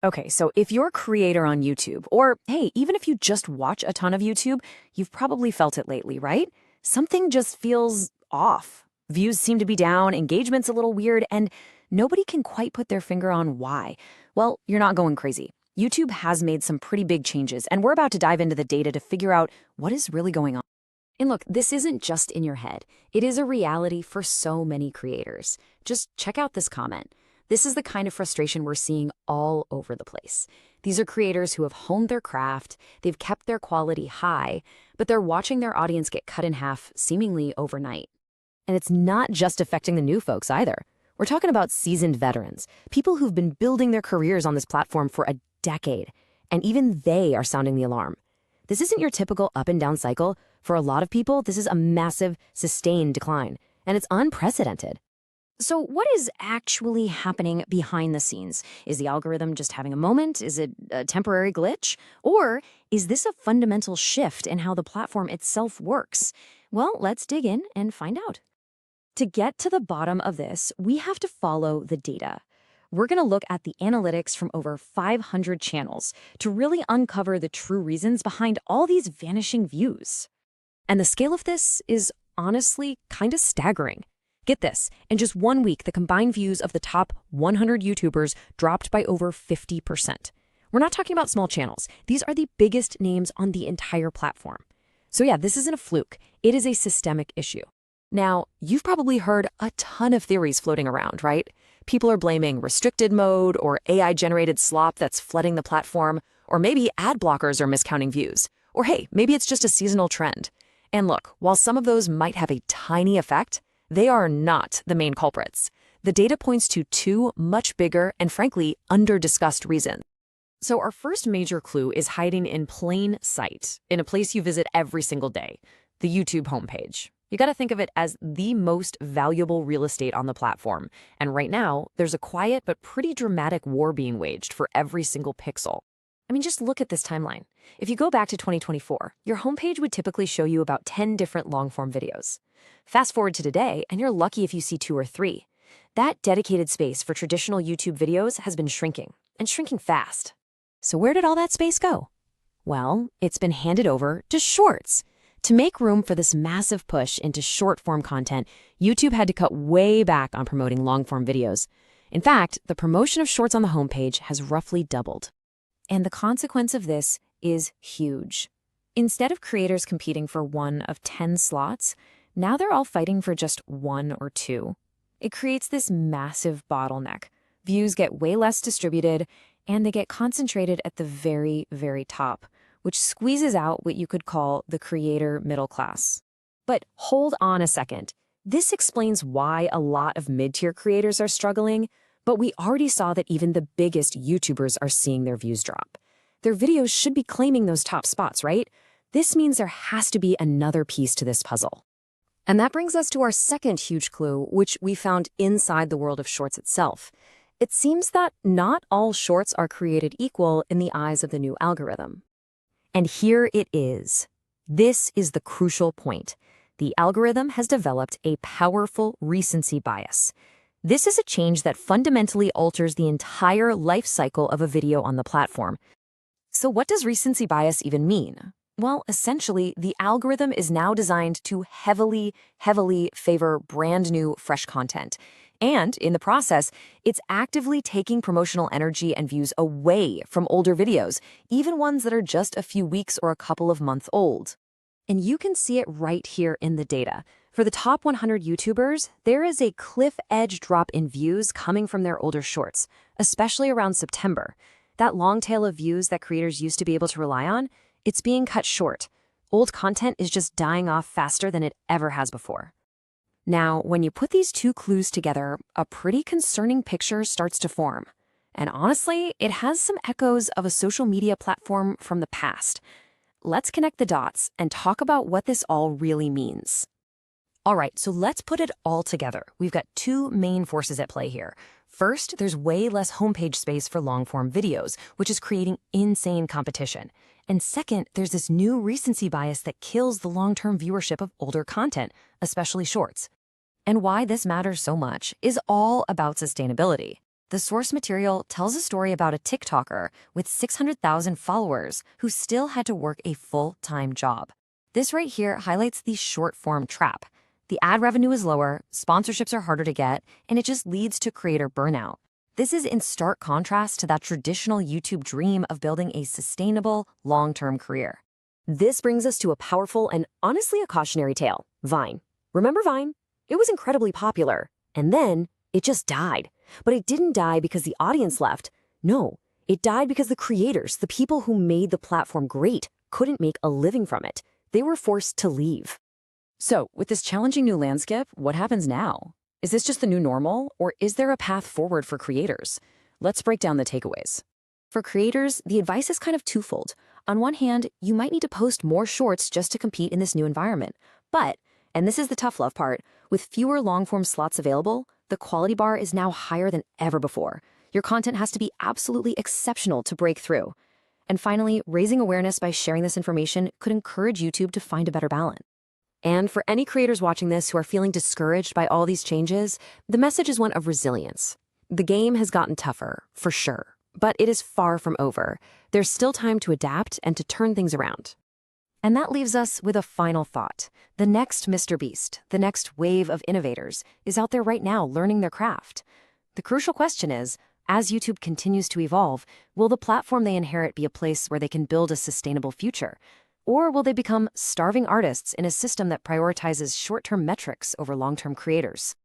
Okay, so if you're a creator on YouTube, or hey, even if you just watch a ton of YouTube, you've probably felt it lately, right? Something just feels off. Views seem to be down, engagement's a little weird, and nobody can quite put their finger on why. Well, you're not going crazy. YouTube has made some pretty big changes, and we're about to dive into the data to figure out what is really going on. And look, this isn't just in your head. It is a reality for so many creators. Just check out this comment. This is the kind of frustration we're seeing all over the place. These are creators who have honed their craft, they've kept their quality high, but they're watching their audience get cut in half seemingly overnight. And it's not just affecting the new folks either. We're talking about seasoned veterans, people who've been building their careers on this platform for a decade, and even they are sounding the alarm. This isn't your typical up and down cycle. For a lot of people, this is a massive, sustained decline, and it's unprecedented. So what is actually happening behind the scenes? Is the algorithm just having a moment? Is it a temporary glitch? Or is this a fundamental shift in how the platform itself works? Well, let's dig in and find out. To get to the bottom of this, we have to follow the data. We're going to look at the analytics from over 500 channels to really uncover the true reasons behind all these vanishing views. And the scale of this is honestly kind of staggering. Get this, in just 1 week, the combined views of the top 100 YouTubers dropped by over 50%. We're not talking about small channels. These are the biggest names on the entire platform. So yeah, this isn't a fluke. It is a systemic issue. Now, you've probably heard a ton of theories floating around, right? People are blaming restricted mode or AI-generated slop that's flooding the platform, or maybe ad blockers are miscounting views. Or hey, maybe it's just a seasonal trend. And look, while some of those might have a tiny effect, they are not the main culprits. The data points to two much bigger and frankly under-discussed reasons. So our first major clue is hiding in plain sight, in a place you visit every single day, the YouTube homepage. You got to think of it as the most valuable real estate on the platform. And right now, there's a quiet but pretty dramatic war being waged for every single pixel. I mean, just look at this timeline. If you go back to 2024, your homepage would typically show you about 10 different long-form videos. Fast forward to today, and you're lucky if you see 2 or 3. That dedicated space for traditional YouTube videos has been shrinking, and shrinking fast. So where did all that space go? Well, it's been handed over to Shorts. To make room for this massive push into short-form content, YouTube had to cut way back on promoting long-form videos. In fact, the promotion of Shorts on the homepage has roughly doubled. And the consequence of this is huge. Instead of creators competing for one of 10 slots, now they're all fighting for just 1 or 2. It creates this massive bottleneck. Views get way less distributed, and they get concentrated at the very, very top, which squeezes out what you could call the creator middle class. But hold on a second. This explains why a lot of mid-tier creators are struggling, but we already saw that even the biggest YouTubers are seeing their views drop. Their videos should be claiming those top spots, right? This means there has to be another piece to this puzzle. And that brings us to our second huge clue, which we found inside the world of Shorts itself. It seems that not all Shorts are created equal in the eyes of the new algorithm. And here it is. This is the crucial point. The algorithm has developed a powerful recency bias. This is a change that fundamentally alters the entire life cycle of a video on the platform. So what does recency bias even mean? Well, essentially, the algorithm is now designed to heavily favor brand new, fresh content. And in the process, it's actively taking promotional energy and views away from older videos, even ones that are just a few weeks or a couple of months old. And you can see it right here in the data. For the top 100 YouTubers, there is a cliff-edge drop in views coming from their older Shorts, especially around September. That long tail of views that creators used to be able to rely on, it's being cut short. Old content is just dying off faster than it ever has before. Now, when you put these two clues together, a pretty concerning picture starts to form. And honestly, it has some echoes of a social media platform from the past. Let's connect the dots and talk about what this all really means. All right, so let's put it all together. We've got 2 main forces at play here. First, there's way less homepage space for long-form videos, which is creating insane competition. And second, there's this new recency bias that kills the long-term viewership of older content, especially Shorts. And why this matters so much is all about sustainability. The source material tells a story about a TikToker with 600,000 followers who still had to work a full-time job. This right here highlights the short-form trap. The ad revenue is lower, sponsorships are harder to get, and it just leads to creator burnout. This is in stark contrast to that traditional YouTube dream of building a sustainable, long-term career. This brings us to a powerful and honestly a cautionary tale, Vine. Remember Vine? It was incredibly popular, and then it just died. But it didn't die because the audience left. No, it died because the creators, the people who made the platform great, couldn't make a living from it. They were forced to leave. So, with this challenging new landscape, what happens now? Is this just the new normal, or is there a path forward for creators? Let's break down the takeaways. For creators, the advice is kind of twofold. On one hand, you might need to post more shorts just to compete in this new environment. But, and this is the tough love part, with fewer long-form slots available, the quality bar is now higher than ever before. Your content has to be absolutely exceptional to break through. And finally, raising awareness by sharing this information could encourage YouTube to find a better balance. And for any creators watching this who are feeling discouraged by all these changes, the message is one of resilience. The game has gotten tougher, for sure, but it is far from over. There's still time to adapt and to turn things around. And that leaves us with a final thought. The next Mr. Beast, the next wave of innovators, is out there right now learning their craft. The crucial question is, as YouTube continues to evolve, will the platform they inherit be a place where they can build a sustainable future? Or will they become starving artists in a system that prioritizes short-term metrics over long-term creators?